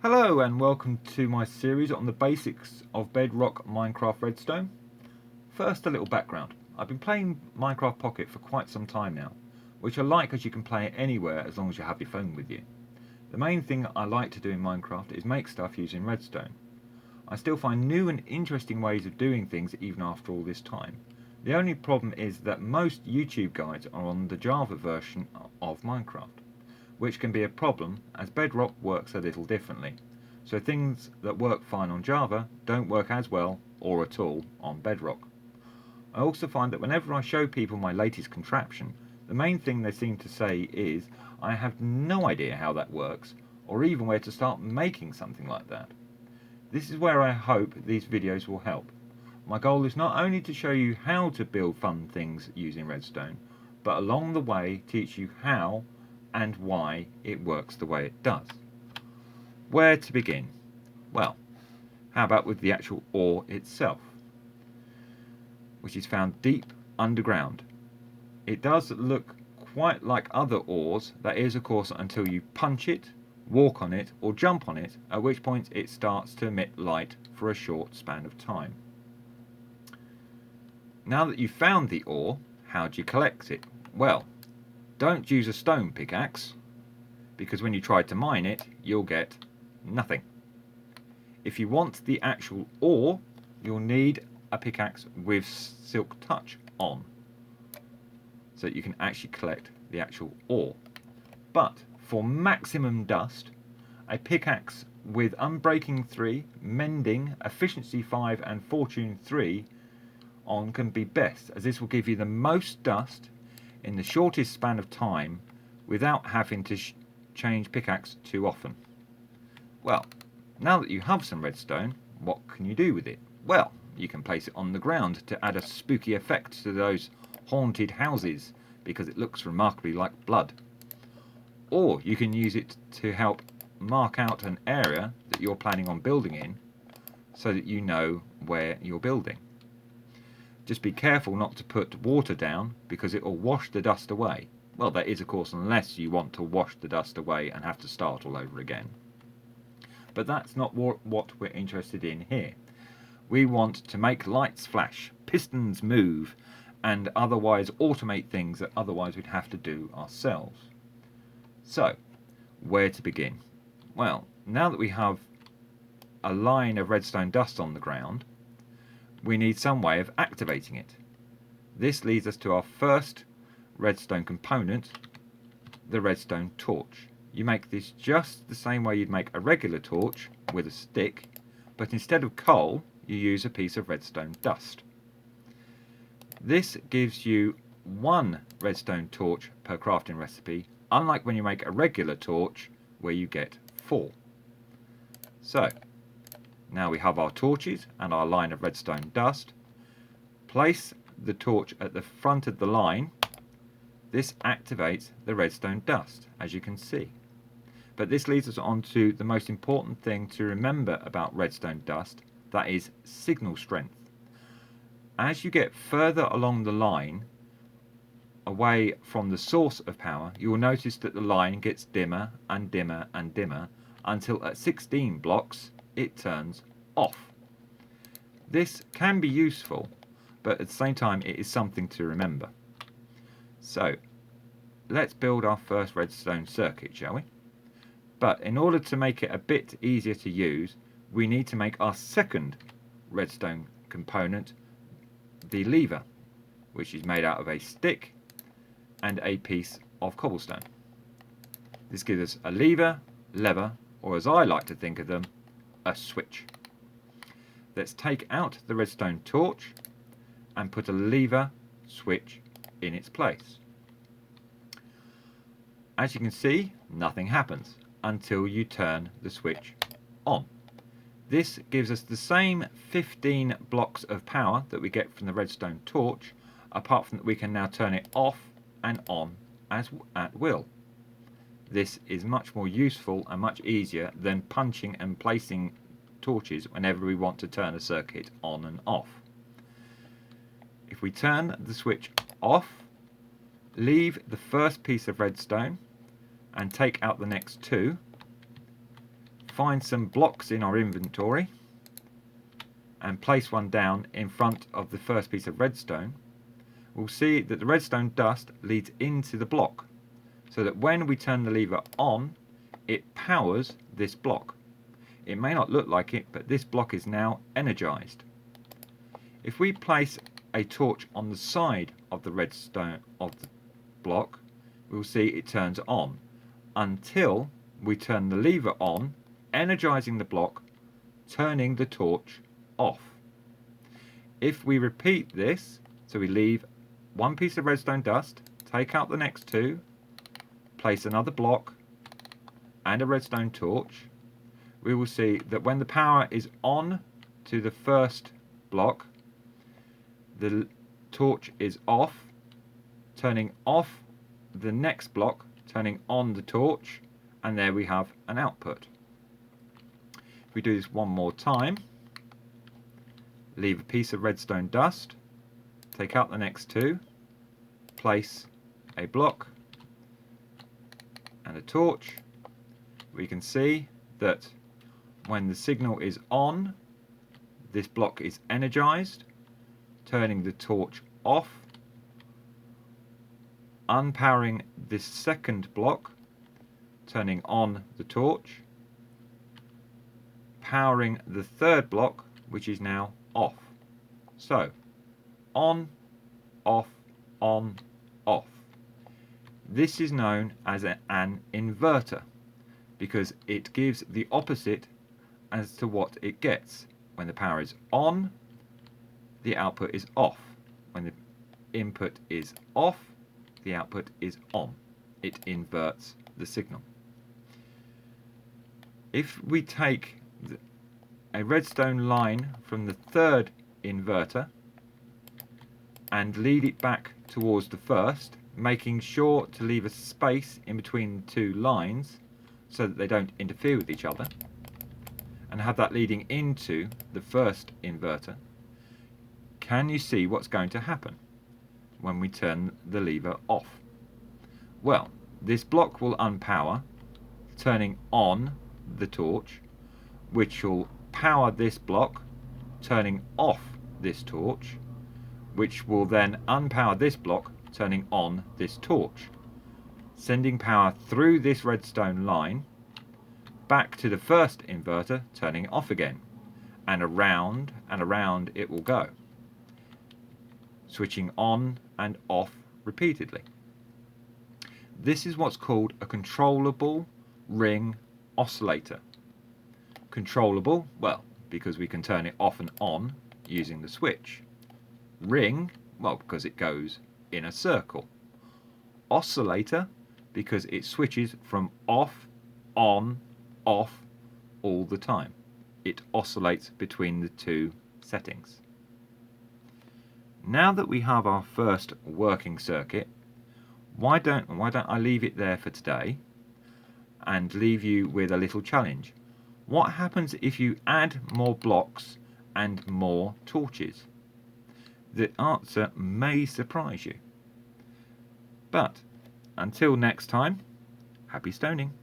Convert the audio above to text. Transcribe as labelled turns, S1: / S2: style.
S1: Hello and welcome to my series on the basics of Bedrock Minecraft Redstone. First, a little background. I've been playing Minecraft Pocket for quite some time now, which I like as you can play it anywhere as long as you have your phone with you. The main thing I like to do in Minecraft is make stuff using redstone. I still find new and interesting ways of doing things even after all this time. The only problem is that most YouTube guides are on the Java version of Minecraft, which can be a problem as Bedrock works a little differently. So things that work fine on Java don't work as well or at all on Bedrock. I also find that whenever I show people my latest contraption, the main thing they seem to say is, I have no idea how that works or even where to start making something like that. This is where I hope these videos will help. My goal is not only to show you how to build fun things using redstone, but along the way teach you how and why it works the way it does. Where to begin? Well, how about with the actual ore itself, which is found deep underground. It does look quite like other ores, that is of course until you punch it, walk on it or jump on it, at which point it starts to emit light for a short span of time. Now that you've found the ore, how do you collect it? Well, don't use a stone pickaxe, because when you try to mine it, you'll get nothing. If you want the actual ore, you'll need a pickaxe with silk touch on, so that you can actually collect the actual ore. But for maximum dust, a pickaxe with unbreaking 3, mending, efficiency 5 and fortune 3 on can be best, as this will give you the most dust in the shortest span of time without having to change pickaxe too often. Well, now that you have some redstone, what can you do with it? Well, you can place it on the ground to add a spooky effect to those haunted houses because it looks remarkably like blood. Or you can use it to help mark out an area that you're planning on building in so that you know where you're building. Just be careful not to put water down because it will wash the dust away. Well, that is of course unless you want to wash the dust away and have to start all over again. But that's not what we're interested in here. We want to make lights flash, pistons move, and otherwise automate things that otherwise we'd have to do ourselves. So, where to begin? Well, now that we have a line of redstone dust on the ground, we need some way of activating it. This leads us to our first redstone component, the redstone torch. You make this just the same way you'd make a regular torch with a stick, but instead of coal, you use a piece of redstone dust. This gives you 1 redstone torch per crafting recipe, unlike when you make a regular torch where you get 4. So, now we have our torches and our line of redstone dust. Place the torch at the front of the line. This activates the redstone dust, as you can see. But this leads us on to the most important thing to remember about redstone dust, that is signal strength. As you get further along the line, away from the source of power, you will notice that the line gets dimmer and dimmer and dimmer until at 16 blocks it turns off. This can be useful, but at the same time it is something to remember. So let's build our first redstone circuit, shall we? But in order to make it a bit easier to use, we need to make our second redstone component, the lever, which is made out of a stick and a piece of cobblestone. This gives us a lever, or as I like to think of them, a switch. Let's take out the redstone torch and put a lever switch in its place. As you can see, nothing happens until you turn the switch on. This gives us the same 15 blocks of power that we get from the redstone torch, apart from that we can now turn it off and on as at will. This is much more useful and much easier than punching and placing torches whenever we want to turn a circuit on and off. If we turn the switch off, leave the first piece of redstone and take out the next 2, find some blocks in our inventory and place one down in front of the first piece of redstone, we'll see that the redstone dust leads into the block, so that when we turn the lever on, it powers this block. It may not look like it, but this block is now energized. If we place a torch on the side of the redstone of the block, we'll see it turns on until we turn the lever on, energizing the block, turning the torch off. If we repeat this, so we leave one piece of redstone dust, take out the next two, place another block and a redstone torch, we will see that when the power is on to the first block, the torch is off, turning off the next block, turning on the torch, and there we have an output. If we do this one more time, leave a piece of redstone dust, take out the next two, place a block and a torch, we can see that when the signal is on, this block is energized, turning the torch off, unpowering this second block, turning on the torch, powering the third block, which is now off. So, on, off, on, off. This is known as an inverter because it gives the opposite as to what it gets. When the power is on, the output is off. When the input is off, the output is on. It inverts the signal. If we take a redstone line from the third inverter and lead it back towards the first, making sure to leave a space in between the two lines so that they don't interfere with each other, and have that leading into the first inverter, can you see what's going to happen when we turn the lever off? Well, this block will unpower, turning on the torch, which will power this block, turning off this torch, which will then unpower this block, turning on this torch, sending power through this redstone line back to the first inverter, turning it off again, and around it will go, switching on and off repeatedly. This is what's called a controllable ring oscillator. Controllable, well, because we can turn it off and on using the switch. Ring, well, because it goes in a circle. Oscillator, because it switches from off, on, off all the time. It oscillates between the two settings. Now that we have our first working circuit, why don't I leave it there for today and leave you with a little challenge. What happens if you add more blocks and more torches? The answer may surprise you. But until next time, happy stoning.